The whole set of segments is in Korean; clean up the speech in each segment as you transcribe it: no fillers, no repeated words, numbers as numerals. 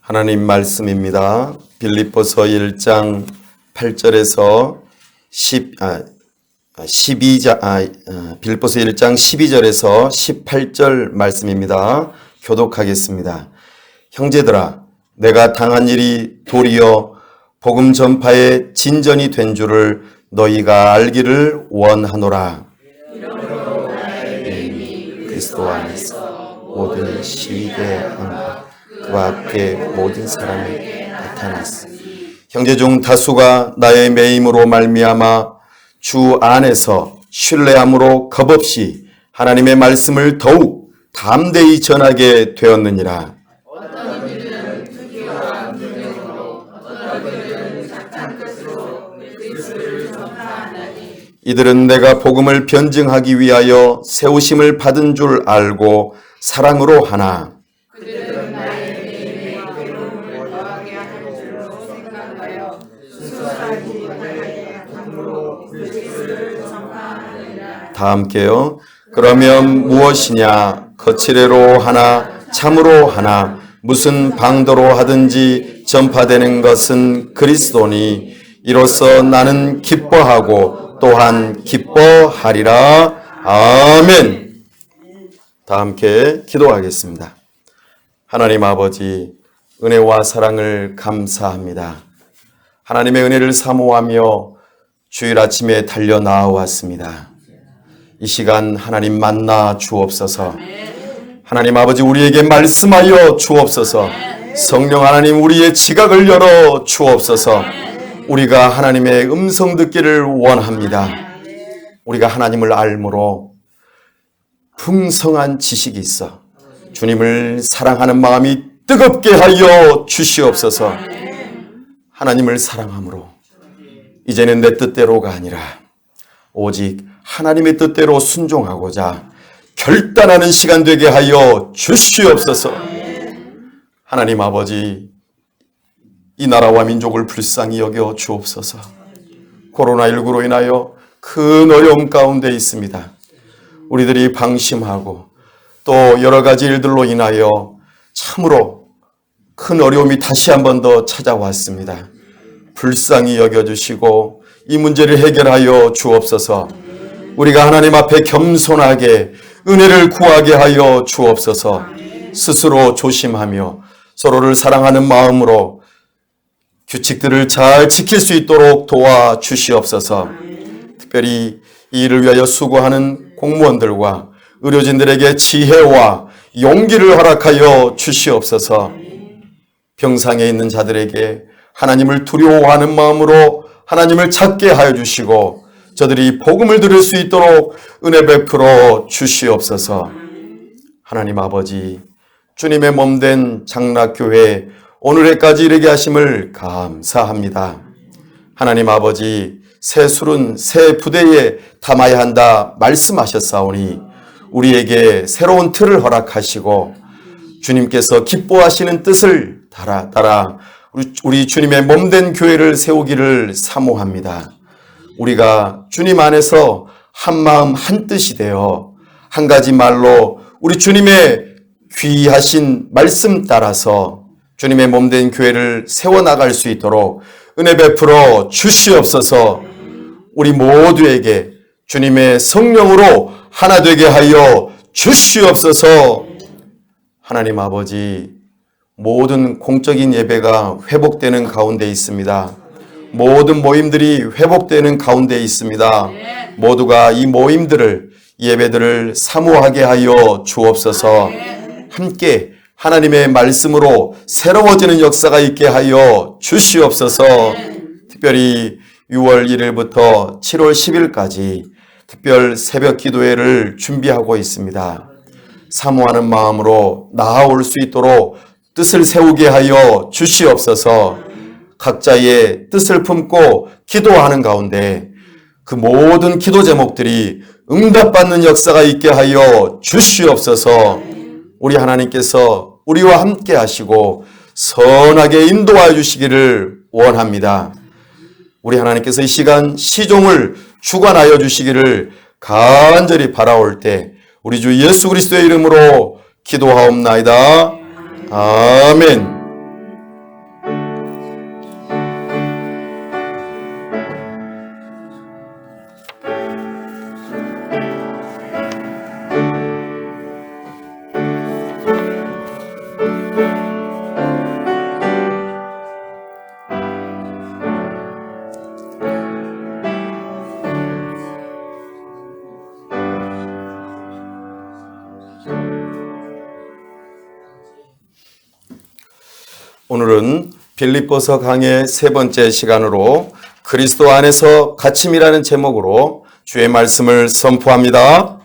하나님 말씀입니다. 빌립보서 1장 8절에서 빌립보서 1장 12절에서 18절 말씀입니다. 교독하겠습니다. 형제들아, 내가 당한 일이 도리어 복음 전파의 진전이 된 줄을 너희가 알기를 원하노라. 이러므로 나의 믿음이 그리스도 안에서 모든 시위대의 항과 그 앞에 모든 사람에게 나타났으니 형제 중 다수가 나의 매임으로 말미암아 주 안에서 신뢰함으로 겁없이 하나님의 말씀을 더욱 담대히 전하게 되었느니라. 어떤 이들은 투기와 능력으로, 어떤 이들은 작전 뜻으로 그리스도를 전파하나니 이들은 내가 복음을 변증하기 위하여 세우심을 받은 줄 알고 사랑으로 하나 그들은 나의 매임에 괴로움을 더하게 하는 줄로 생각하여 수소하기 위하여 함으로 그리스도를 전파하느니라. 다 함께요. 그러면 무엇이냐? 거칠애로 하나 참으로 하나 무슨 방도로 하든지 전파되는 것은 그리스도니 이로써 나는 기뻐하고 또한 기뻐하리라. 아멘. 다 함께 기도하겠습니다. 하나님 아버지, 은혜와 사랑을 감사합니다. 하나님의 은혜를 사모하며 주일 아침에 달려 나와왔습니다. 이 시간 하나님 만나 주옵소서. 하나님 아버지, 우리에게 말씀하여 주옵소서. 성령 하나님, 우리의 지각을 열어 주옵소서. 우리가 하나님의 음성 듣기를 원합니다. 우리가 하나님을 알므로 풍성한 지식이 있어 주님을 사랑하는 마음이 뜨겁게 하여 주시옵소서. 하나님을 사랑함으로 이제는 내 뜻대로가 아니라 오직 하나님의 뜻대로 순종하고자 결단하는 시간 되게 하여 주시옵소서. 하나님 아버지, 이 나라와 민족을 불쌍히 여겨 주옵소서. 코로나19로 인하여 큰 어려움 가운데 있습니다. 우리들이 방심하고 또 여러 가지 일들로 인하여 참으로 큰 어려움이 다시 한 번 더 찾아왔습니다. 불쌍히 여겨주시고 이 문제를 해결하여 주옵소서. 우리가 하나님 앞에 겸손하게 은혜를 구하게 하여 주옵소서. 스스로 조심하며 서로를 사랑하는 마음으로 규칙들을 잘 지킬 수 있도록 도와주시옵소서. 특별히 이 일을 위하여 수고하는 공무원들과 의료진들에게 지혜와 용기를 허락하여 주시옵소서. 병상에 있는 자들에게 하나님을 두려워하는 마음으로 하나님을 찾게 하여 주시고 저들이 복음을 들을 수 있도록 은혜 베풀어 주시옵소서. 하나님 아버지, 주님의 몸된 장락교회 오늘에까지 이르게 하심을 감사합니다. 하나님 아버지, 새 술은 새 부대에 담아야 한다 말씀하셨사오니 우리에게 새로운 틀을 허락하시고 주님께서 기뻐하시는 뜻을 따라 우리 주님의 몸된 교회를 세우기를 사모합니다. 우리가 주님 안에서 한 마음 한 뜻이 되어 한 가지 말로 우리 주님의 귀하신 말씀 따라서 주님의 몸된 교회를 세워나갈 수 있도록 은혜 베풀어 주시옵소서. 우리 모두에게 주님의 성령으로 하나 되게 하여 주시옵소서. 하나님 아버지, 모든 공적인 예배가 회복되는 가운데 있습니다. 모든 모임들이 회복되는 가운데 있습니다. 모두가 이 모임들을, 예배들을 사모하게 하여 주옵소서. 함께 하나님의 말씀으로 새로워지는 역사가 있게 하여 주시옵소서. 특별히 6월 1일부터 7월 10일까지 특별 새벽 기도회를 준비하고 있습니다. 사모하는 마음으로 나아올 수 있도록 뜻을 세우게 하여 주시옵소서. 각자의 뜻을 품고 기도하는 가운데 그 모든 기도 제목들이 응답받는 역사가 있게 하여 주시옵소서. 우리 하나님께서 우리와 함께 하시고 선하게 인도하여 주시기를 원합니다. 우리 하나님께서 이 시간 시종을 주관하여 주시기를 간절히 바라올 때 우리 주 예수 그리스도의 이름으로 기도하옵나이다. 아멘. 오늘은 빌립보서 강의 세 번째 시간으로 그리스도 안에서 갇힘이라는 제목으로 주의 말씀을 선포합니다.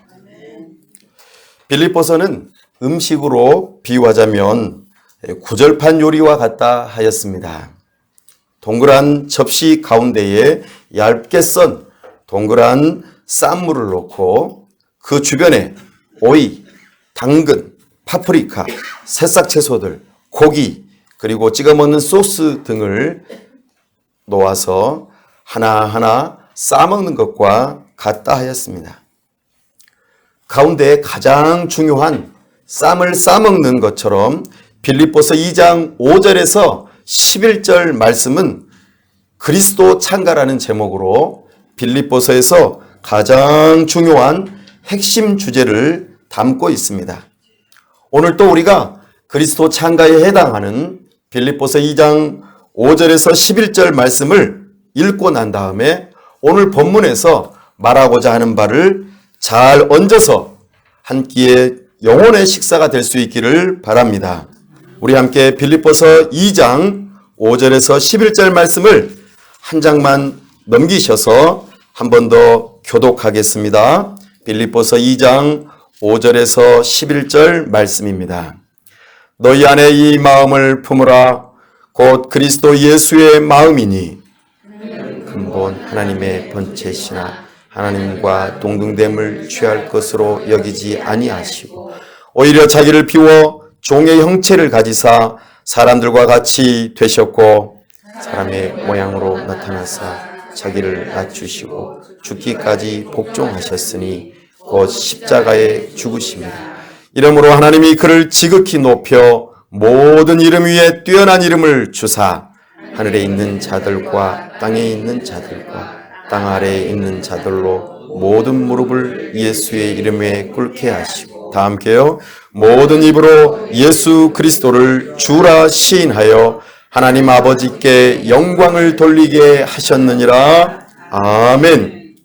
빌립보서는 음식으로 비유하자면 구절판 요리와 같다 하였습니다. 동그란 접시 가운데에 얇게 썬 동그란 쌈물을 넣고 그 주변에 오이, 당근, 파프리카, 새싹 채소들, 고기, 그리고 찍어 먹는 소스 등을 놓아서 하나하나 싸먹는 것과 같다 하였습니다. 가운데 가장 중요한 쌈을 싸먹는 것처럼 빌립보서 2장 5절에서 11절 말씀은 그리스도 창가라는 제목으로 빌립보서에서 가장 중요한 핵심 주제를 담고 있습니다. 오늘 또 우리가 그리스도 창가에 해당하는 빌립보서 2장 5절에서 11절 말씀을 읽고 난 다음에 오늘 본문에서 말하고자 하는 바를 잘 얹어서 한 끼의 영혼의 식사가 될 수 있기를 바랍니다. 우리 함께 빌립보서 2장 5절에서 11절 말씀을 한 장만 넘기셔서 한 번 더 교독하겠습니다. 빌립보서 2장 5절에서 11절 말씀입니다. 너희 안에 이 마음을 품으라. 곧 그리스도 예수의 마음이니 근본 하나님의 본체시나 하나님과 동등됨을 취할 것으로 여기지 아니하시고 오히려 자기를 비워 종의 형체를 가지사 사람들과 같이 되셨고 사람의 모양으로 나타나사 자기를 낮추시고 죽기까지 복종하셨으니 곧 십자가에 죽으십니다. 이러므로 하나님이 그를 지극히 높여 모든 이름 위에 뛰어난 이름을 주사 하늘에 있는 자들과 땅에 있는 자들과 땅 아래에 있는 자들로 모든 무릎을 예수의 이름에 꿇게 하시고 다 함께요. 모든 입으로 예수 그리스도를 주라 시인하여 하나님 아버지께 영광을 돌리게 하셨느니라. 아멘.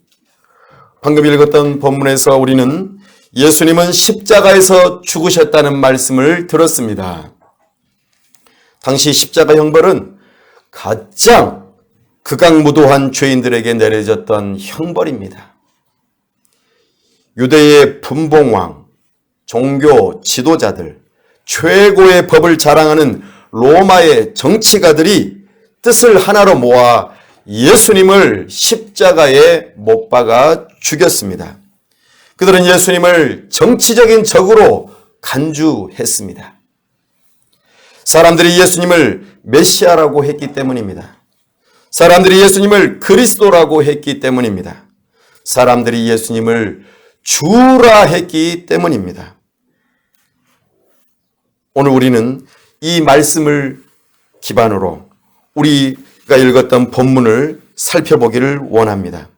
방금 읽었던 본문에서 우리는 예수님은 십자가에서 죽으셨다는 말씀을 들었습니다. 당시 십자가 형벌은 가장 극악무도한 죄인들에게 내려졌던 형벌입니다. 유대의 분봉왕, 종교 지도자들, 최고의 법을 자랑하는 로마의 정치가들이 뜻을 하나로 모아 예수님을 십자가에 못 박아 죽였습니다. 그들은 예수님을 정치적인 적으로 간주했습니다. 사람들이 예수님을 메시아라고 했기 때문입니다. 사람들이 예수님을 그리스도라고 했기 때문입니다. 사람들이 예수님을 주라 했기 때문입니다. 오늘 우리는 이 말씀을 기반으로 우리가 읽었던 본문을 살펴보기를 원합니다.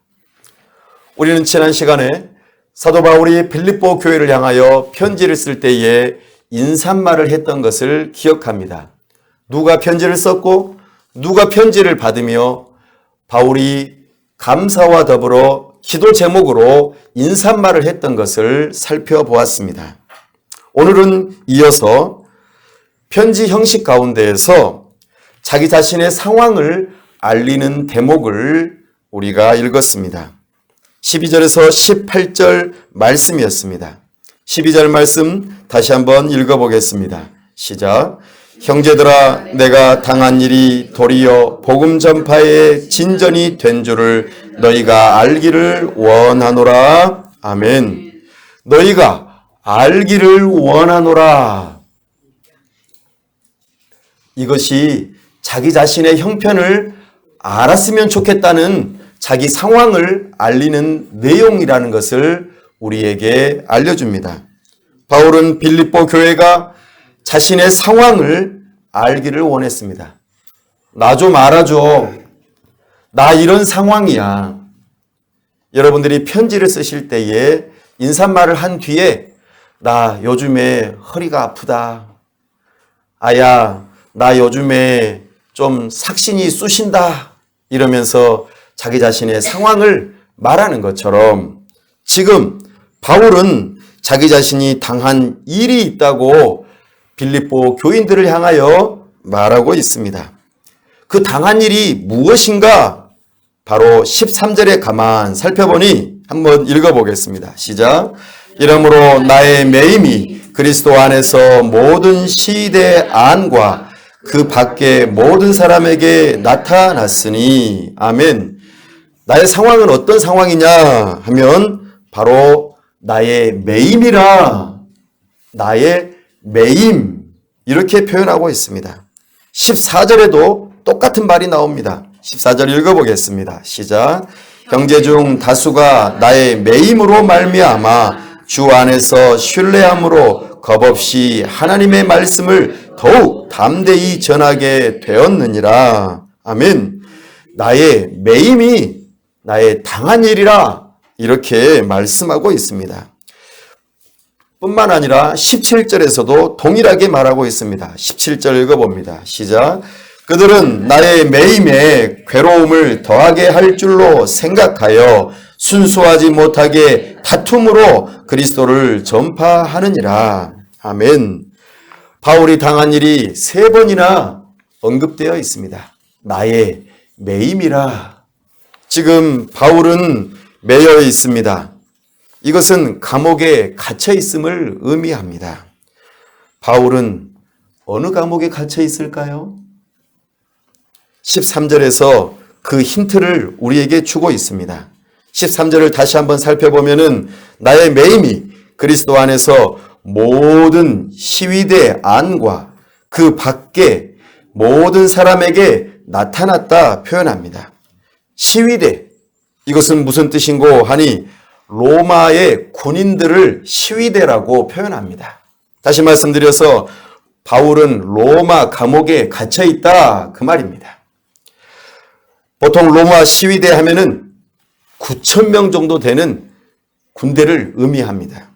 우리는 지난 시간에 사도 바울이 빌립보 교회를 향하여 편지를 쓸 때에 인사말을 했던 것을 기억합니다. 누가 편지를 썼고 누가 편지를 받으며 바울이 감사와 더불어 기도 제목으로 인사말을 했던 것을 살펴보았습니다. 오늘은 이어서 편지 형식 가운데에서 자기 자신의 상황을 알리는 대목을 우리가 읽었습니다. 12절에서 18절 말씀이었습니다. 12절 말씀 다시 한번 읽어보겠습니다. 시작. 형제들아, 내가 당한 일이 도리어 복음 전파의 진전이 된 줄을 너희가 알기를 원하노라. 아멘. 너희가 알기를 원하노라. 이것이 자기 자신의 형편을 알았으면 좋겠다는 자기 상황을 알리는 내용이라는 것을 우리에게 알려줍니다. 바울은 빌립보 교회가 자신의 상황을 알기를 원했습니다. 나 좀 알아줘. 나 이런 상황이야. 여러분들이 편지를 쓰실 때에 인사말을 한 뒤에 나 요즘에 허리가 아프다. 아야, 나 요즘에 좀 삭신이 쑤신다 이러면서 자기 자신의 상황을 말하는 것처럼 지금 바울은 자기 자신이 당한 일이 있다고 빌립보 교인들을 향하여 말하고 있습니다. 그 당한 일이 무엇인가? 바로 13절에 가만 살펴보니 한번 읽어보겠습니다. 시작. 이러므로 나의 매임이 그리스도 안에서 모든 시대 안과 그 밖에 모든 사람에게 나타났으니. 아멘. 나의 상황은 어떤 상황이냐 하면 바로 나의 매임이라. 나의 매임 이렇게 표현하고 있습니다. 14절에도 똑같은 말이 나옵니다. 14절 읽어보겠습니다. 시작. 형제 중 다수가 나의 매임으로 말미암아 주 안에서 신뢰함으로 겁없이 하나님의 말씀을 더욱 담대히 전하게 되었느니라. 아멘. 나의 매임이 나의 당한 일이라 이렇게 말씀하고 있습니다. 뿐만 아니라 17절에서도 동일하게 말하고 있습니다. 17절 읽어봅니다. 시작. 그들은 나의 매임에 괴로움을 더하게 할 줄로 생각하여 순수하지 못하게 다툼으로 그리스도를 전파하느니라. 아멘. 바울이 당한 일이 3번이나 언급되어 있습니다. 나의 매임이라. 지금 바울은 매여 있습니다. 이것은 감옥에 갇혀 있음을 의미합니다. 바울은 어느 감옥에 갇혀 있을까요? 13절에서 그 힌트를 우리에게 주고 있습니다. 13절을 다시 한번 살펴보면은 나의 매임이 그리스도 안에서 모든 시위대 안과 그 밖에 모든 사람에게 나타났다 표현합니다. 시위대, 이것은 무슨 뜻인고 하니 로마의 군인들을 시위대라고 표현합니다. 다시 말씀드려서 바울은 로마 감옥에 갇혀 있다 그 말입니다. 보통 로마 시위대 하면은 9,000명 정도 되는 군대를 의미합니다.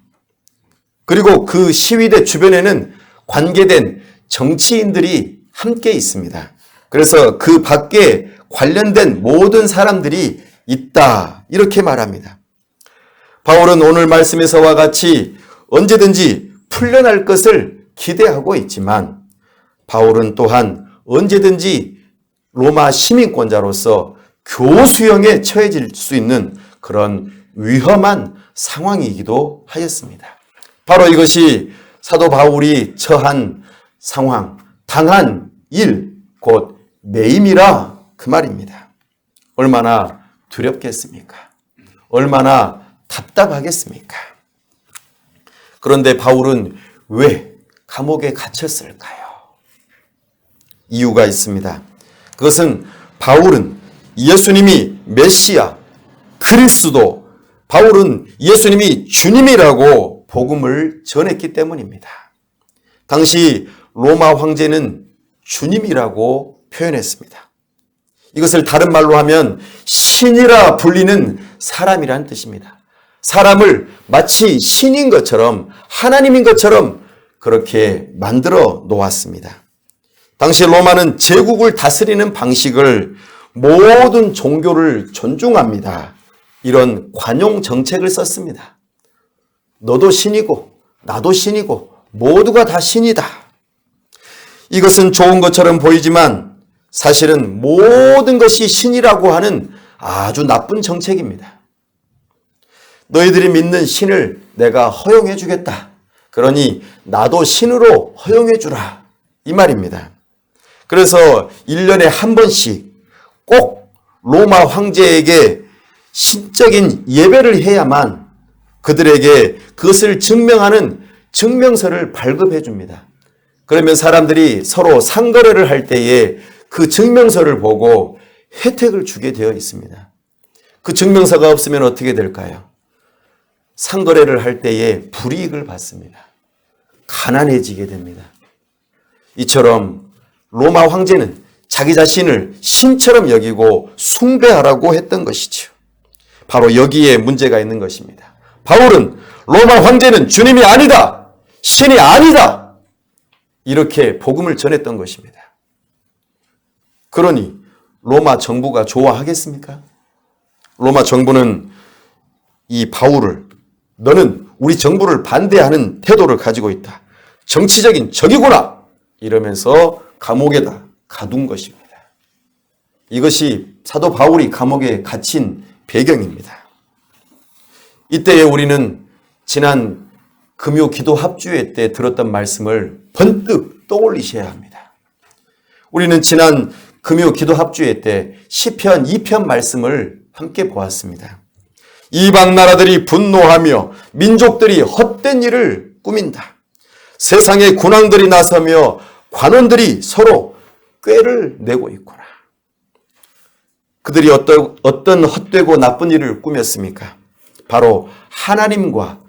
그리고 그 시위대 주변에는 관계된 정치인들이 함께 있습니다. 그래서 그 밖에 관련된 모든 사람들이 있다 이렇게 말합니다. 바울은 오늘 말씀에서와 같이 언제든지 풀려날 것을 기대하고 있지만 바울은 또한 언제든지 로마 시민권자로서 교수형에 처해질 수 있는 그런 위험한 상황이기도 하였습니다. 바로 이것이 사도 바울이 처한 상황, 당한 일, 곧 매임이라 그 말입니다. 얼마나 두렵겠습니까? 얼마나 답답하겠습니까? 그런데 바울은 왜 감옥에 갇혔을까요? 이유가 있습니다. 그것은 바울은 예수님이 메시아, 그리스도, 바울은 예수님이 주님이라고 복음을 전했기 때문입니다. 당시 로마 황제는 주님이라고 표현했습니다. 이것을 다른 말로 하면 신이라 불리는 사람이란 뜻입니다. 사람을 마치 신인 것처럼 하나님인 것처럼 그렇게 만들어 놓았습니다. 당시 로마는 제국을 다스리는 방식을 모든 종교를 존중합니다. 이런 관용 정책을 썼습니다. 너도 신이고 나도 신이고 모두가 다 신이다. 이것은 좋은 것처럼 보이지만 사실은 모든 것이 신이라고 하는 아주 나쁜 정책입니다. 너희들이 믿는 신을 내가 허용해 주겠다. 그러니 나도 신으로 허용해 주라. 이 말입니다. 그래서 1년에 한 번씩 꼭 로마 황제에게 신적인 예배를 해야만 그들에게 그것을 증명하는 증명서를 발급해 줍니다. 그러면 사람들이 서로 상거래를 할 때에 그 증명서를 보고 혜택을 주게 되어 있습니다. 그 증명서가 없으면 어떻게 될까요? 상거래를 할 때에 불이익을 받습니다. 가난해지게 됩니다. 이처럼 로마 황제는 자기 자신을 신처럼 여기고 숭배하라고 했던 것이죠. 바로 여기에 문제가 있는 것입니다. 바울은 로마 황제는 주님이 아니다. 신이 아니다. 이렇게 복음을 전했던 것입니다. 그러니 로마 정부가 좋아하겠습니까? 로마 정부는 이 바울을 너는 우리 정부를 반대하는 태도를 가지고 있다. 정치적인 적이구나. 이러면서 감옥에다 가둔 것입니다. 이것이 사도 바울이 감옥에 갇힌 배경입니다. 이때에 우리는 지난 금요 기도 합주회 때 들었던 말씀을 번뜩 떠올리셔야 합니다. 우리는 지난 금요 기도 합주회 때 시편 2편 말씀을 함께 보았습니다. 이방 나라들이 분노하며 민족들이 헛된 일을 꾸민다. 세상의 군왕들이 나서며 관원들이 서로 꾀를 내고 있구나. 그들이 어떤 헛되고 나쁜 일을 꾸몄습니까? 바로 하나님과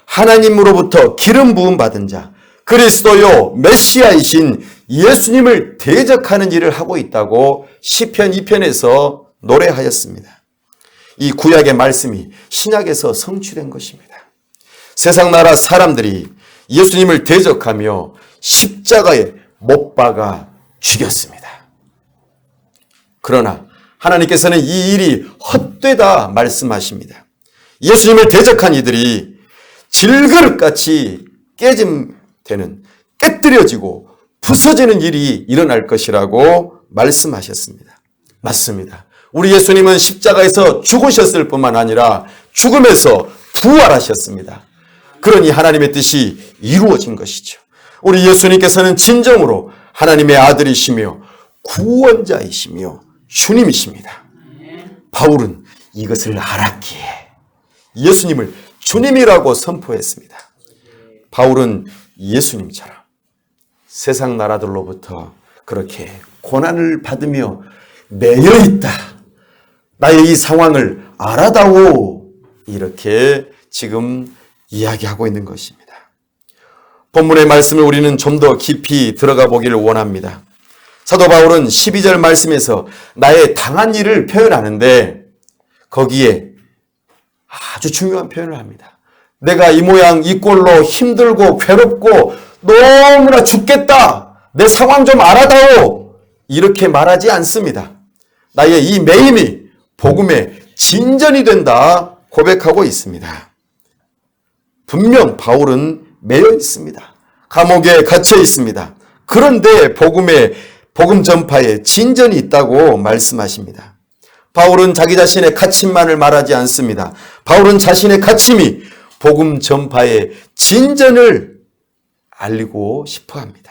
하나님으로부터 기름 부음 받은 자 그리스도요 메시아이신 예수님을 대적하는 일을 하고 있다고 시편 2편에서 노래하였습니다. 이 구약의 말씀이 신약에서 성취된 것입니다. 세상 나라 사람들이 예수님을 대적하며 십자가에 못 박아 죽였습니다. 그러나 하나님께서는 이 일이 헛되다 말씀하십니다. 예수님을 대적한 이들이 질그릇같이 깨짐되는, 깨뜨려지고 부서지는 일이 일어날 것이라고 말씀하셨습니다. 맞습니다. 우리 예수님은 십자가에서 죽으셨을 뿐만 아니라 죽음에서 부활하셨습니다. 그러니 하나님의 뜻이 이루어진 것이죠. 우리 예수님께서는 진정으로 하나님의 아들이시며 구원자이시며 주님이십니다. 바울은 이것을 알았기에 예수님을 주님이라고 선포했습니다. 바울은 예수님처럼 세상 나라들로부터 그렇게 고난을 받으며 매여 있다. 나의 이 상황을 알아다오. 이렇게 지금 이야기하고 있는 것입니다. 본문의 말씀을 우리는 좀 더 깊이 들어가 보기를 원합니다. 사도 바울은 12절 말씀에서 나의 당한 일을 표현하는데 거기에 아주 중요한 표현을 합니다. 내가 이 모양 이 꼴로 힘들고 괴롭고 너무나 죽겠다. 내 상황 좀 알아다오. 이렇게 말하지 않습니다. 나의 이 매임이 복음의 진전이 된다 고백하고 있습니다. 분명 바울은 매여 있습니다. 감옥에 갇혀 있습니다. 그런데 복음 전파에 진전이 있다고 말씀하십니다. 바울은 자기 자신의 갇힘만을 말하지 않습니다. 바울은 자신의 갇힘이 복음 전파의 진전을 알리고 싶어 합니다.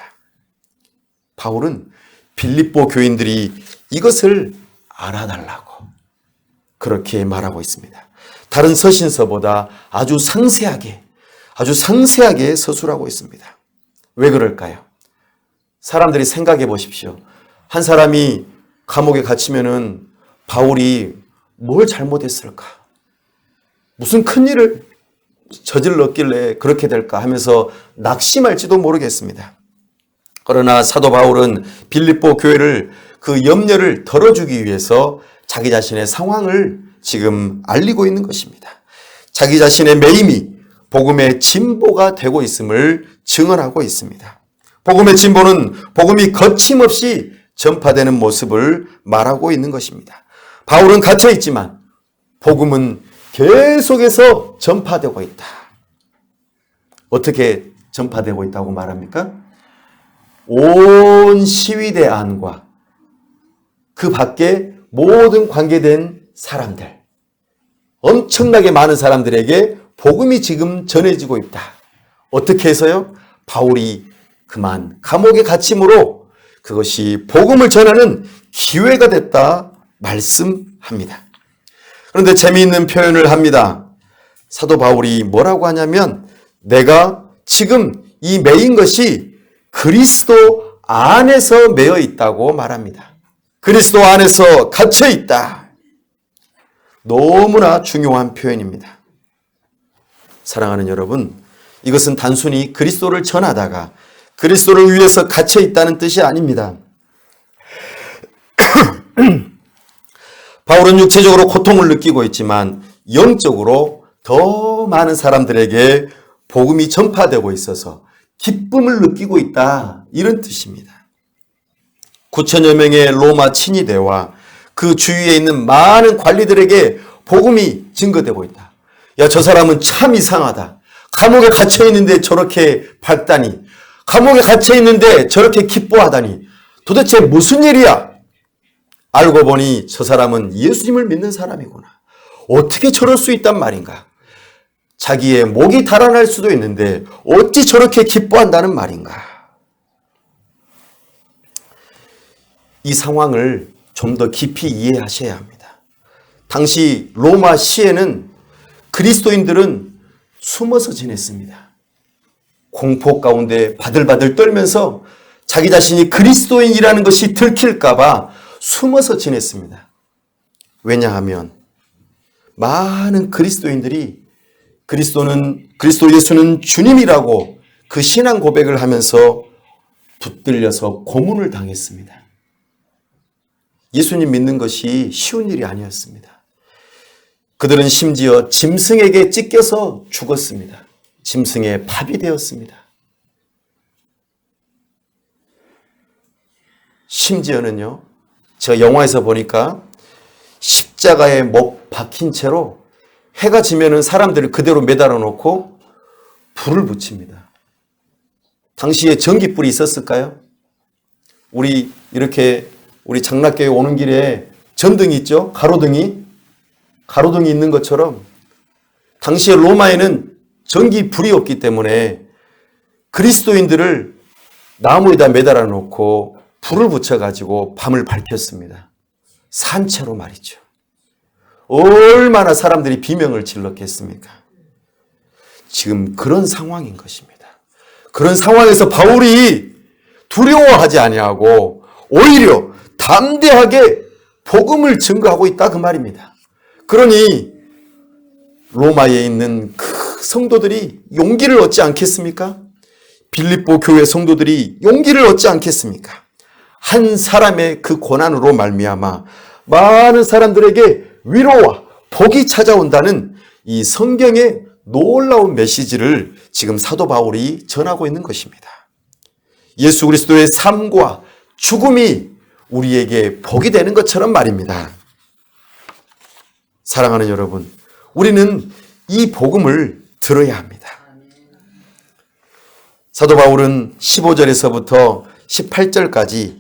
바울은 빌립보 교인들이 이것을 알아달라고 그렇게 말하고 있습니다. 다른 서신서보다 아주 상세하게 서술하고 있습니다. 왜 그럴까요? 사람들이 생각해 보십시오. 한 사람이 감옥에 갇히면은 바울이 뭘 잘못했을까? 무슨 큰 일을 저질렀길래 그렇게 될까 하면서 낙심할지도 모르겠습니다. 그러나 사도 바울은 빌립보 교회를 그 염려를 덜어주기 위해서 자기 자신의 상황을 지금 알리고 있는 것입니다. 자기 자신의 매임이 복음의 진보가 되고 있음을 증언하고 있습니다. 복음의 진보는 복음이 거침없이 전파되는 모습을 말하고 있는 것입니다. 바울은 갇혀 있지만 복음은 계속해서 전파되고 있다. 어떻게 전파되고 있다고 말합니까? 온 시위대 안과 그 밖에 모든 관계된 사람들, 엄청나게 많은 사람들에게 복음이 지금 전해지고 있다. 어떻게 해서요? 바울이 그만 감옥에 갇힘으로 그것이 복음을 전하는 기회가 됐다 말씀합니다. 그런데 재미있는 표현을 합니다. 사도 바울이 뭐라고 하냐면 내가 지금 이 매인 것이 그리스도 안에서 매여 있다고 말합니다. 그리스도 안에서 갇혀 있다. 너무나 중요한 표현입니다. 사랑하는 여러분, 이것은 단순히 그리스도를 전하다가 그리스도를 위해서 갇혀 있다는 뜻이 아닙니다. 바울은 육체적으로 고통을 느끼고 있지만 영적으로 더 많은 사람들에게 복음이 전파되고 있어서 기쁨을 느끼고 있다. 이런 뜻입니다. 9천여 명의 로마 친위대와 그 주위에 있는 많은 관리들에게 복음이 증거되고 있다. 야, 저 사람은 참 이상하다. 감옥에 갇혀 있는데 저렇게 밝다니. 감옥에 갇혀 있는데 저렇게 기뻐하다니. 도대체 무슨 일이야? 알고 보니 저 사람은 예수님을 믿는 사람이구나. 어떻게 저럴 수 있단 말인가? 자기의 목이 달아날 수도 있는데 어찌 저렇게 기뻐한다는 말인가? 이 상황을 좀 더 깊이 이해하셔야 합니다. 당시 로마 시에는 그리스도인들은 숨어서 지냈습니다. 공포 가운데 바들바들 떨면서 자기 자신이 그리스도인이라는 것이 들킬까봐 숨어서 지냈습니다. 왜냐하면 많은 그리스도인들이 그리스도 예수는 주님이라고 그 신앙 고백을 하면서 붙들려서 고문을 당했습니다. 예수님 믿는 것이 쉬운 일이 아니었습니다. 그들은 심지어 짐승에게 찢겨서 죽었습니다. 짐승의 밥이 되었습니다. 심지어는요, 제가 영화에서 보니까 십자가에 못 박힌 채로 해가 지면은 사람들을 그대로 매달아 놓고 불을 붙입니다. 당시에 전기불이 있었을까요? 우리 장락교회 오는 길에 전등이 있죠? 가로등이 있는 것처럼 당시에 로마에는 전기불이 없기 때문에 그리스도인들을 나무에다 매달아 놓고 불을 붙여가지고 밤을 밝혔습니다. 산채로 말이죠. 얼마나 사람들이 비명을 질렀겠습니까? 지금 그런 상황인 것입니다. 그런 상황에서 바울이 두려워하지 아니하고 오히려 담대하게 복음을 증거하고 있다 그 말입니다. 그러니 로마에 있는 그 성도들이 용기를 얻지 않겠습니까? 빌립보 교회 성도들이 용기를 얻지 않겠습니까? 한 사람의 그 고난으로 말미암아 많은 사람들에게 위로와 복이 찾아온다는 이 성경의 놀라운 메시지를 지금 사도 바울이 전하고 있는 것입니다. 예수 그리스도의 삶과 죽음이 우리에게 복이 되는 것처럼 말입니다. 사랑하는 여러분, 우리는 이 복음을 들어야 합니다. 사도 바울은 15절에서부터 18절까지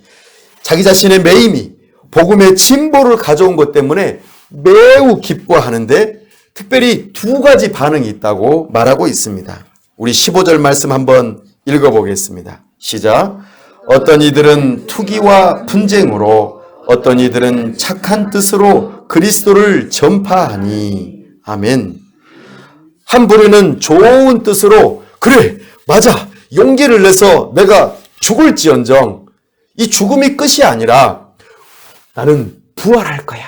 자기 자신의 매임이 복음의 진보를 가져온 것 때문에 매우 기뻐하는데 특별히 두 가지 반응이 있다고 말하고 있습니다. 우리 15절 말씀 한번 읽어보겠습니다. 시작. 어떤 이들은 투기와 분쟁으로, 어떤 이들은 착한 뜻으로 그리스도를 전파하니. 아멘. 한 부류는 좋은 뜻으로, 그래, 맞아, 용기를 내서 내가 죽을지언정 이 죽음이 끝이 아니라 나는 부활할 거야.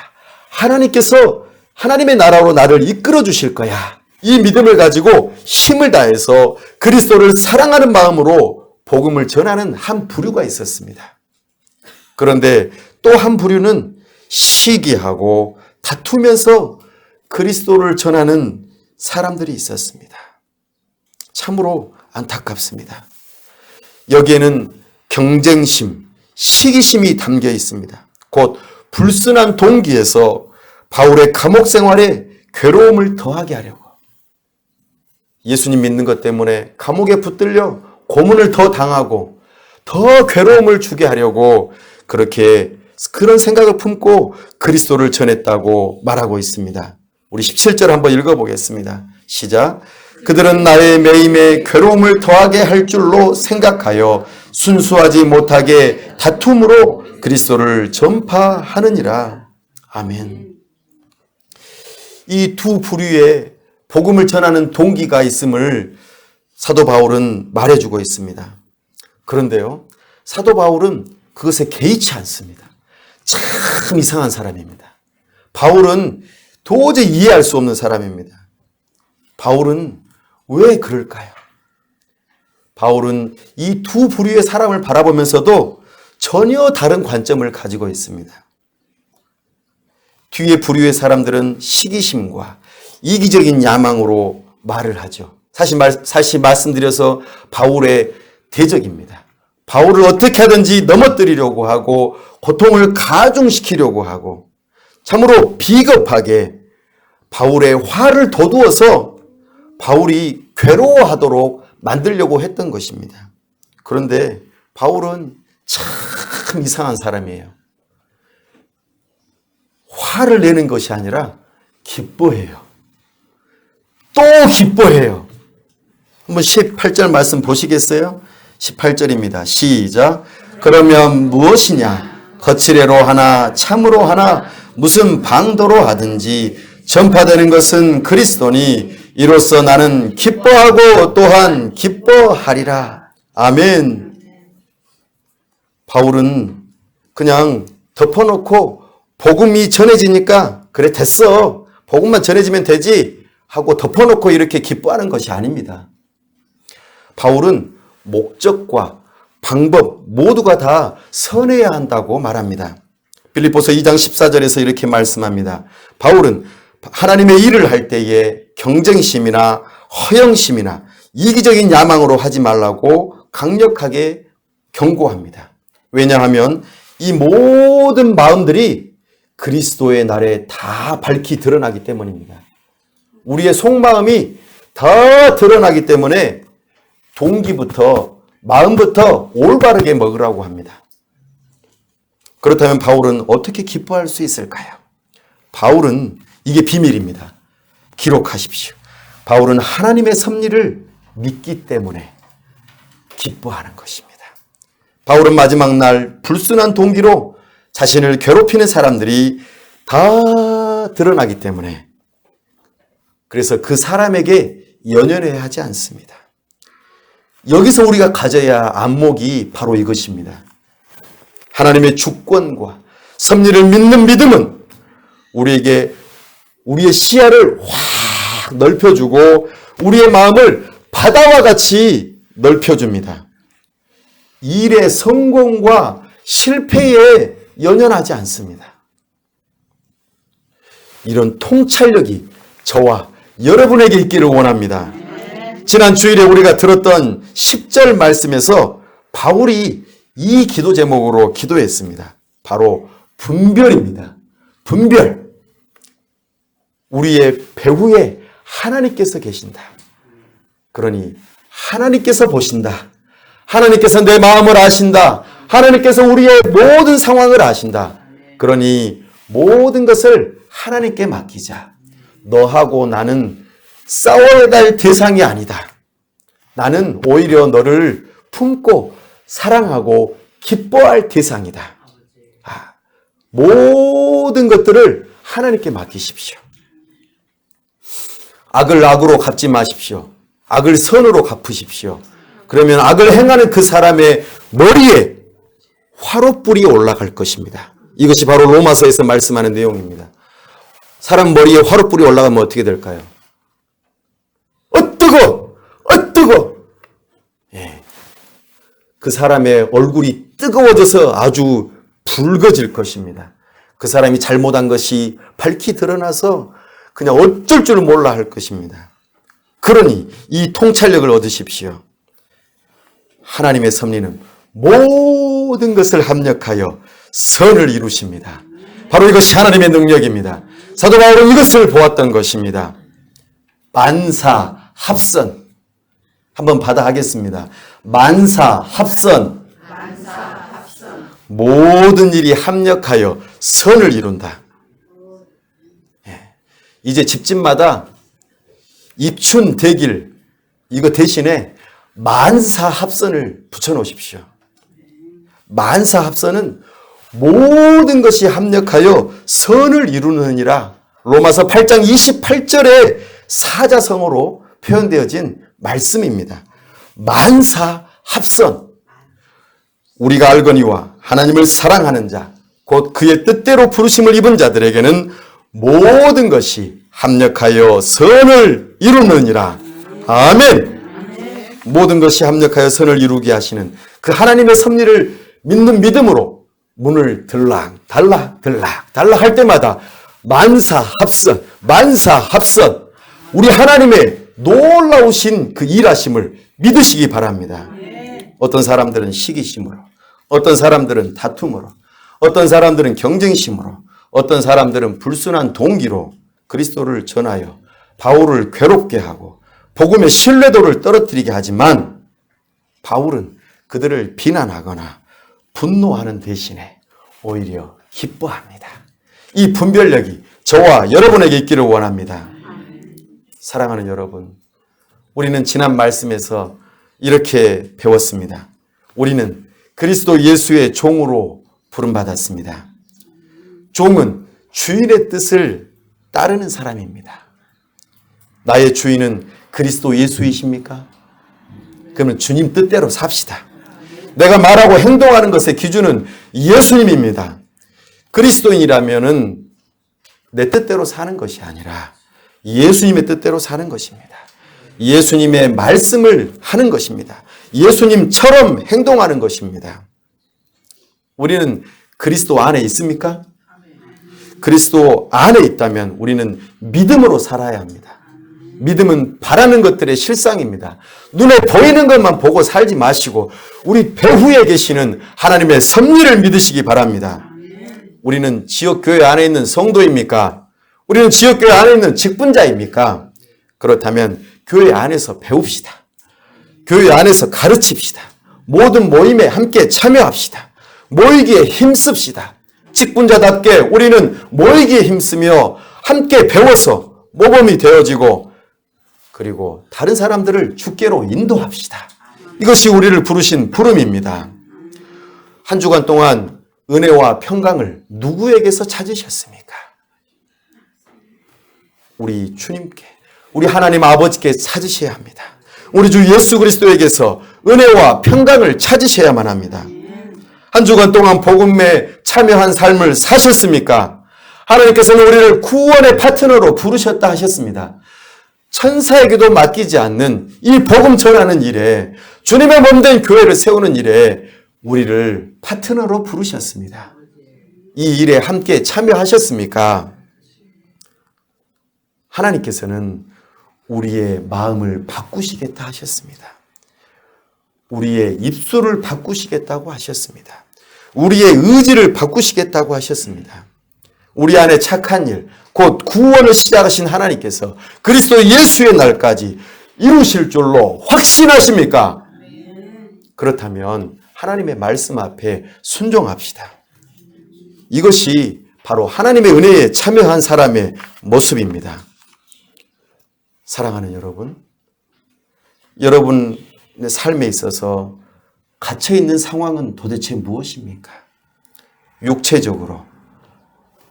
하나님께서 하나님의 나라로 나를 이끌어 주실 거야. 이 믿음을 가지고 힘을 다해서 그리스도를 사랑하는 마음으로 복음을 전하는 한 부류가 있었습니다. 그런데 또 한 부류는 시기하고 다투면서 그리스도를 전하는 사람들이 있었습니다. 참으로 안타깝습니다. 여기에는 경쟁심, 시기심이 담겨 있습니다. 곧 불순한 동기에서 바울의 감옥 생활에 괴로움을 더하게 하려고, 예수님 믿는 것 때문에 감옥에 붙들려 고문을 더 당하고 더 괴로움을 주게 하려고 그런 생각을 품고 그리스도를 전했다고 말하고 있습니다. 우리 17절 한번 읽어보겠습니다. 시작. 그들은 나의 매임에 괴로움을 더하게 할 줄로 생각하여 순수하지 못하게 다툼으로 그리스도를 전파하느니라. 아멘. 이 두 부류의 복음을 전하는 동기가 있음을 사도 바울은 말해주고 있습니다. 그런데요, 사도 바울은 그것에 개의치 않습니다. 참 이상한 사람입니다. 바울은 도저히 이해할 수 없는 사람입니다. 바울은 왜 그럴까요? 바울은 이 두 부류의 사람을 바라보면서도 전혀 다른 관점을 가지고 있습니다. 뒤에 부류의 사람들은 시기심과 이기적인 야망으로 말을 하죠. 사실 말씀드려서 바울의 대적입니다. 바울을 어떻게 하든지 넘어뜨리려고 하고 고통을 가중시키려고 하고 참으로 비겁하게 바울의 화를 돋우어서 바울이 괴로워하도록 만들려고 했던 것입니다. 그런데 바울은 참 이상한 사람이에요. 화를 내는 것이 아니라 기뻐해요. 또 기뻐해요. 한번 18절 말씀 보시겠어요? 18절입니다. 시작. 그러면 무엇이냐? 거칠애로 하나 참으로 하나 무슨 방도로 하든지 전파되는 것은 그리스도니 이로써 나는 기뻐하고 또한 기뻐하리라. 아멘. 바울은 그냥 덮어놓고 복음이 전해지니까 그래 됐어. 복음만 전해지면 되지 하고 덮어놓고 이렇게 기뻐하는 것이 아닙니다. 바울은 목적과 방법 모두가 다 선해야 한다고 말합니다. 빌립보서 2장 14절에서 이렇게 말씀합니다. 바울은 하나님의 일을 할 때에 경쟁심이나 허영심이나 이기적인 야망으로 하지 말라고 강력하게 경고합니다. 왜냐하면 이 모든 마음들이 그리스도의 날에 다 밝히 드러나기 때문입니다. 우리의 속마음이 다 드러나기 때문에 동기부터 마음부터 올바르게 먹으라고 합니다. 그렇다면 바울은 어떻게 기뻐할 수 있을까요? 바울은 이게 비밀입니다. 기록하십시오. 바울은 하나님의 섭리를 믿기 때문에 기뻐하는 것입니다. 바울은 마지막 날 불순한 동기로 자신을 괴롭히는 사람들이 다 드러나기 때문에 그래서 그 사람에게 연연해야 하지 않습니다. 여기서 우리가 가져야 안목이 바로 이것입니다. 하나님의 주권과 섭리를 믿는 믿음은 우리에게 우리의 시야를 확 넓혀주고 우리의 마음을 바다와 같이 넓혀줍니다. 일의 성공과 실패에 연연하지 않습니다. 이런 통찰력이 저와 여러분에게 있기를 원합니다. 지난 주일에 우리가 들었던 10절 말씀에서 바울이 이 기도 제목으로 기도했습니다. 바로 분별입니다. 분별. 우리의 배후에 하나님께서 계신다. 그러니 하나님께서 보신다. 하나님께서 내 마음을 아신다. 하나님께서 우리의 모든 상황을 아신다. 그러니 모든 것을 하나님께 맡기자. 너하고 나는 싸워야 할 대상이 아니다. 나는 오히려 너를 품고 사랑하고 기뻐할 대상이다. 모든 것들을 하나님께 맡기십시오. 악을 악으로 갚지 마십시오. 악을 선으로 갚으십시오. 그러면 악을 행하는 그 사람의 머리에 화롯불이 올라갈 것입니다. 이것이 바로 로마서에서 말씀하는 내용입니다. 사람 머리에 화롯불이 올라가면 어떻게 될까요? 뜨거! 예. 그 사람의 얼굴이 뜨거워져서 아주 붉어질 것입니다. 그 사람이 잘못한 것이 밝히 드러나서 그냥 어쩔 줄 몰라 할 것입니다. 그러니 이 통찰력을 얻으십시오. 하나님의 섭리는 모든 것을 합력하여 선을 이루십니다. 바로 이것이 하나님의 능력입니다. 사도 바울은 이것을 보았던 것입니다. 만사합선. 한번 받아 하겠습니다. 만사합선. 모든 일이 합력하여 선을 이룬다. 이제 집집마다 입춘대길 이거 대신에 만사합선을 붙여놓으십시오. 만사합선은 모든 것이 합력하여 선을 이루느니라. 로마서 8장 28절에 사자성어로 표현되어진 말씀입니다. 만사합선. 우리가 알거니와 하나님을 사랑하는 자, 곧 그의 뜻대로 부르심을 입은 자들에게는 모든 것이 합력하여 선을 이루느니라. 아멘. 모든 것이 합력하여 선을 이루게 하시는 그 하나님의 섭리를 믿는 믿음으로 문을 들락 할 때마다 만사합선, 만사합선. 우리 하나님의 놀라우신 그 일하심을 믿으시기 바랍니다. 어떤 사람들은 시기심으로, 어떤 사람들은 다툼으로, 어떤 사람들은 경쟁심으로, 어떤 사람들은 불순한 동기로 그리스도를 전하여 바울을 괴롭게 하고 복음의 신뢰도를 떨어뜨리게 하지만 바울은 그들을 비난하거나 분노하는 대신에 오히려 기뻐합니다. 이 분별력이 저와 여러분에게 있기를 원합니다. 사랑하는 여러분, 우리는 지난 말씀에서 이렇게 배웠습니다. 우리는 그리스도 예수의 종으로 부름받았습니다. 종은 주인의 뜻을 따르는 사람입니다. 나의 주인은 그리스도 예수이십니까? 그러면 주님 뜻대로 삽시다. 내가 말하고 행동하는 것의 기준은 예수님입니다. 그리스도인이라면은 내 뜻대로 사는 것이 아니라 예수님의 뜻대로 사는 것입니다. 예수님의 말씀을 하는 것입니다. 예수님처럼 행동하는 것입니다. 우리는 그리스도 안에 있습니까? 그리스도 안에 있다면 우리는 믿음으로 살아야 합니다. 믿음은 바라는 것들의 실상입니다. 눈에 보이는 것만 보고 살지 마시고 우리 배후에 계시는 하나님의 섭리를 믿으시기 바랍니다. 우리는 지역교회 안에 있는 성도입니까? 우리는 지역교회 안에 있는 직분자입니까? 그렇다면 교회 안에서 배웁시다. 교회 안에서 가르칩시다. 모든 모임에 함께 참여합시다. 모이기에 힘씁시다. 직분자답게 우리는 모이기에 힘쓰며 함께 배워서 모범이 되어지고 그리고 다른 사람들을 주께로 인도합시다. 이것이 우리를 부르신 부름입니다. 한 주간 동안 은혜와 평강을 누구에게서 찾으셨습니까? 우리 주님께, 우리 하나님 아버지께 찾으셔야 합니다. 우리 주 예수 그리스도에게서 은혜와 평강을 찾으셔야만 합니다. 한 주간 동안 복음에 참여한 삶을 사셨습니까? 하나님께서는 우리를 구원의 파트너로 부르셨다 하셨습니다. 천사에게도 맡기지 않는 이 복음 전하는 일에, 주님의 몸된 교회를 세우는 일에 우리를 파트너로 부르셨습니다. 이 일에 함께 참여하셨습니까? 하나님께서는 우리의 마음을 바꾸시겠다 하셨습니다. 우리의 입술을 바꾸시겠다고 하셨습니다. 우리의 의지를 바꾸시겠다고 하셨습니다. 우리 안에 착한 일, 곧 구원을 시작하신 하나님께서 그리스도 예수의 날까지 이루실 줄로 확신하십니까? 그렇다면 하나님의 말씀 앞에 순종합시다. 이것이 바로 하나님의 은혜에 참여한 사람의 모습입니다. 사랑하는 여러분, 여러분의 삶에 있어서 갇혀있는 상황은 도대체 무엇입니까? 육체적으로,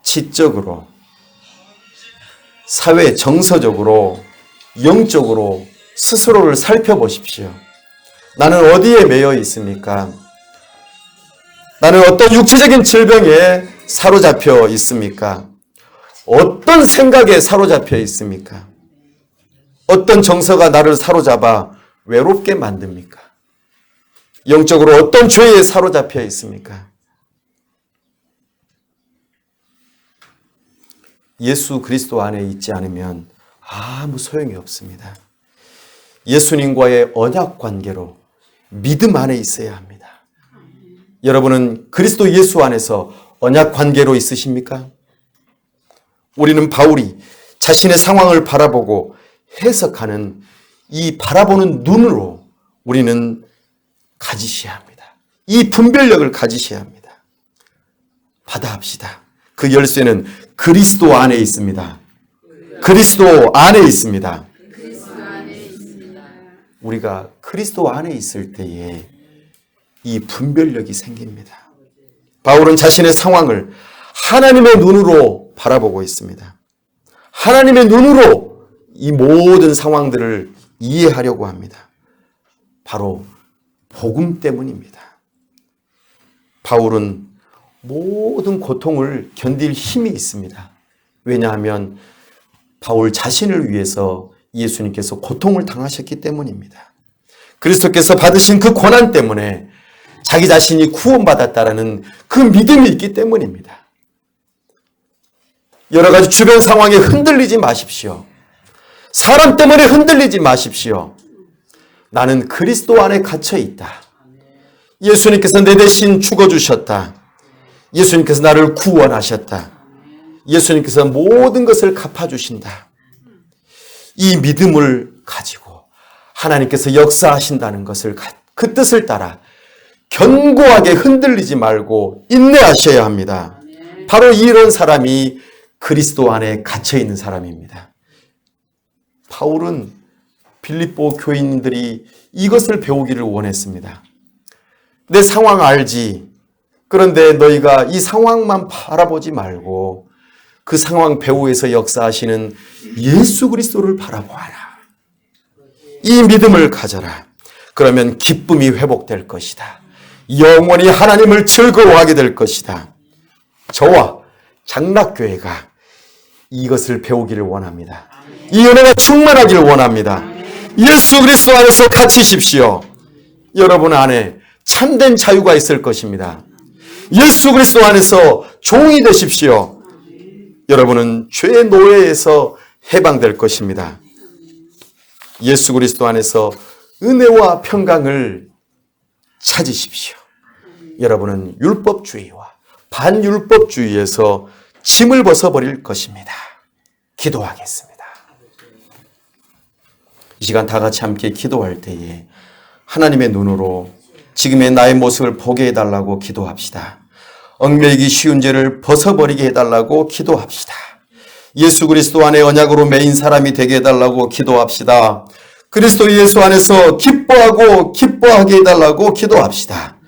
지적으로, 사회 정서적으로, 영적으로 스스로를 살펴보십시오. 나는 어디에 매여 있습니까? 나는 어떤 육체적인 질병에 사로잡혀 있습니까? 어떤 생각에 사로잡혀 있습니까? 어떤 정서가 나를 사로잡아 외롭게 만듭니까? 영적으로 어떤 죄에 사로잡혀 있습니까? 예수 그리스도 안에 있지 않으면 아무 소용이 없습니다. 예수님과의 언약 관계로 믿음 안에 있어야 합니다. 여러분은 그리스도 예수 안에서 언약 관계로 있으십니까? 우리는 바울이 자신의 상황을 바라보고 해석하는 이 바라보는 눈으로 우리는 가지셔야 합니다. 이 분별력을 가지셔야 합니다. 받아합시다. 그 열쇠는 그리스도 안에 있습니다. 그리스도 안에 있습니다. 우리가 그리스도 안에 있을 때에 이 분별력이 생깁니다. 바울은 자신의 상황을 하나님의 눈으로 바라보고 있습니다. 하나님의 눈으로 이 모든 상황들을 이해하려고 합니다. 바로 복음 때문입니다. 바울은 모든 고통을 견딜 힘이 있습니다. 왜냐하면 바울 자신을 위해서 예수님께서 고통을 당하셨기 때문입니다. 그리스도께서 받으신 그 고난 때문에 자기 자신이 구원받았다라는 그 믿음이 있기 때문입니다. 여러 가지 주변 상황에 흔들리지 마십시오. 사람 때문에 흔들리지 마십시오. 나는 그리스도 안에 갇혀 있다. 예수님께서 내 대신 죽어주셨다. 예수님께서 나를 구원하셨다. 예수님께서 모든 것을 갚아주신다. 이 믿음을 가지고 하나님께서 역사하신다는 것을 그 뜻을 따라 견고하게 흔들리지 말고 인내하셔야 합니다. 바로 이런 사람이 그리스도 안에 갇혀있는 사람입니다. 바울은 빌립보 교인들이 이것을 배우기를 원했습니다. 내 상황 알지? 그런데 너희가 이 상황만 바라보지 말고 그 상황 배후에서 역사하시는 예수 그리스도를 바라보아라. 이 믿음을 가져라. 그러면 기쁨이 회복될 것이다. 영원히 하나님을 즐거워하게 될 것이다. 저와 장락교회가 이것을 배우기를 원합니다. 이 은혜가 충만하기를 원합니다. 예수 그리스도 안에서 갇히십시오. 여러분 안에 참된 자유가 있을 것입니다. 예수 그리스도 안에서 종이 되십시오. 여러분은 죄의 노예에서 해방될 것입니다. 예수 그리스도 안에서 은혜와 평강을 찾으십시오. 여러분은 율법주의와 반율법주의에서 짐을 벗어버릴 것입니다. 기도하겠습니다. 이 시간 다 같이 함께 기도할 때에 하나님의 눈으로 지금의 나의 모습을 보게 해달라고 기도합시다. 얽매이기 쉬운 죄를 벗어버리게 해달라고 기도합시다. 예수 그리스도 안에 언약으로 매인 사람이 되게 해달라고 기도합시다. 그리스도 예수 안에서 기뻐하고 기뻐하게 해달라고 기도합시다.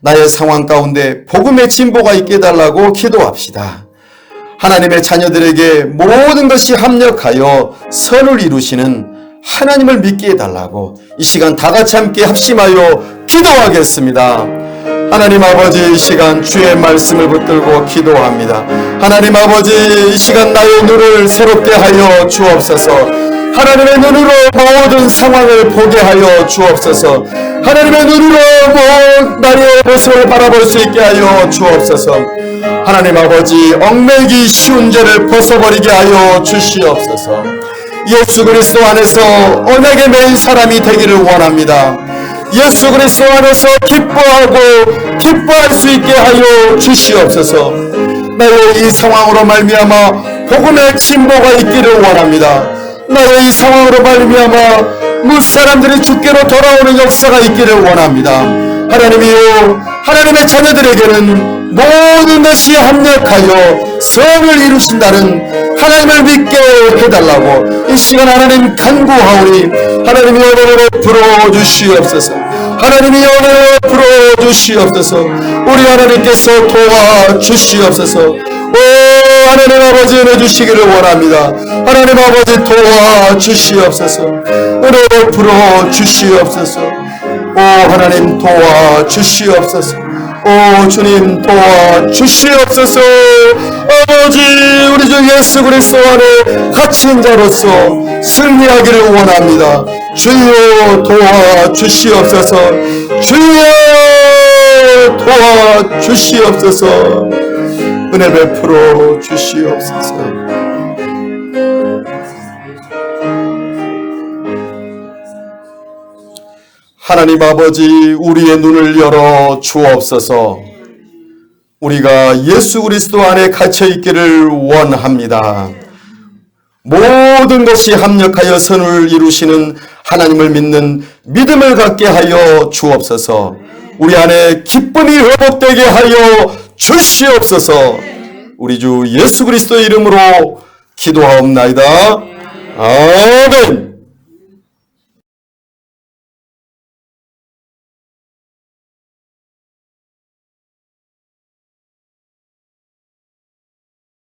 나의 상황 가운데 복음의 진보가 있게 해달라고 기도합시다. 하나님의 자녀들에게 모든 것이 합력하여 선을 이루시는 하나님을 믿게 해달라고 이 시간 다 같이 함께 합심하여 기도하겠습니다. 하나님 아버지, 이 시간 주의 말씀을 붙들고 기도합니다. 하나님 아버지, 이 시간 나의 눈을 새롭게 하여 주옵소서. 하나님의 눈으로 모든 상황을 보게 하여 주옵소서. 하나님의 눈으로 나의 모습을 바라볼 수 있게 하여 주옵소서. 하나님 아버지, 얽매이기 쉬운 죄를 벗어버리게 하여 주시옵소서. 예수 그리스도 안에서 언약에 매인 사람이 되기를 원합니다. 예수 그리스도 안에서 기뻐하고 기뻐할 수 있게 하여 주시옵소서. 나의 이 상황으로 말미암아 복음의 진보가 있기를 원합니다. 나의 이 상황으로 말미암아 무사람들이 주께로 돌아오는 역사가 있기를 원합니다. 하나님이요, 하나님의 자녀들에게는 모든 것이 합력하여 선을 이루신다는 하나님을 믿게 해달라고 이 시간 하나님 간구하오니 하나님의 은혜로 불어주시옵소서. 하나님의 은혜로 불어주시옵소서. 우리 하나님께서 도와주시옵소서. 오 하나님 아버지, 은혜 주시기를 원합니다. 하나님 아버지, 도와주시옵소서. 은혜로 불어주시옵소서. 오 하나님, 도와주시옵소서. 오 주님, 도와주시옵소서. 아버지, 우리 주 예수 그리스도 안에 갇힌 자로서 승리하기를 원합니다. 주여 도와주시옵소서. 주여 도와주시옵소서. 은혜 베풀어 주시옵소서. 하나님 아버지, 우리의 눈을 열어 주옵소서. 우리가 예수 그리스도 안에 갇혀 있기를 원합니다. 모든 것이 합력하여 선을 이루시는 하나님을 믿는 믿음을 갖게 하여 주옵소서. 우리 안에 기쁨이 회복되게 하여 주시옵소서. 우리 주 예수 그리스도의 이름으로 기도하옵나이다. 아멘.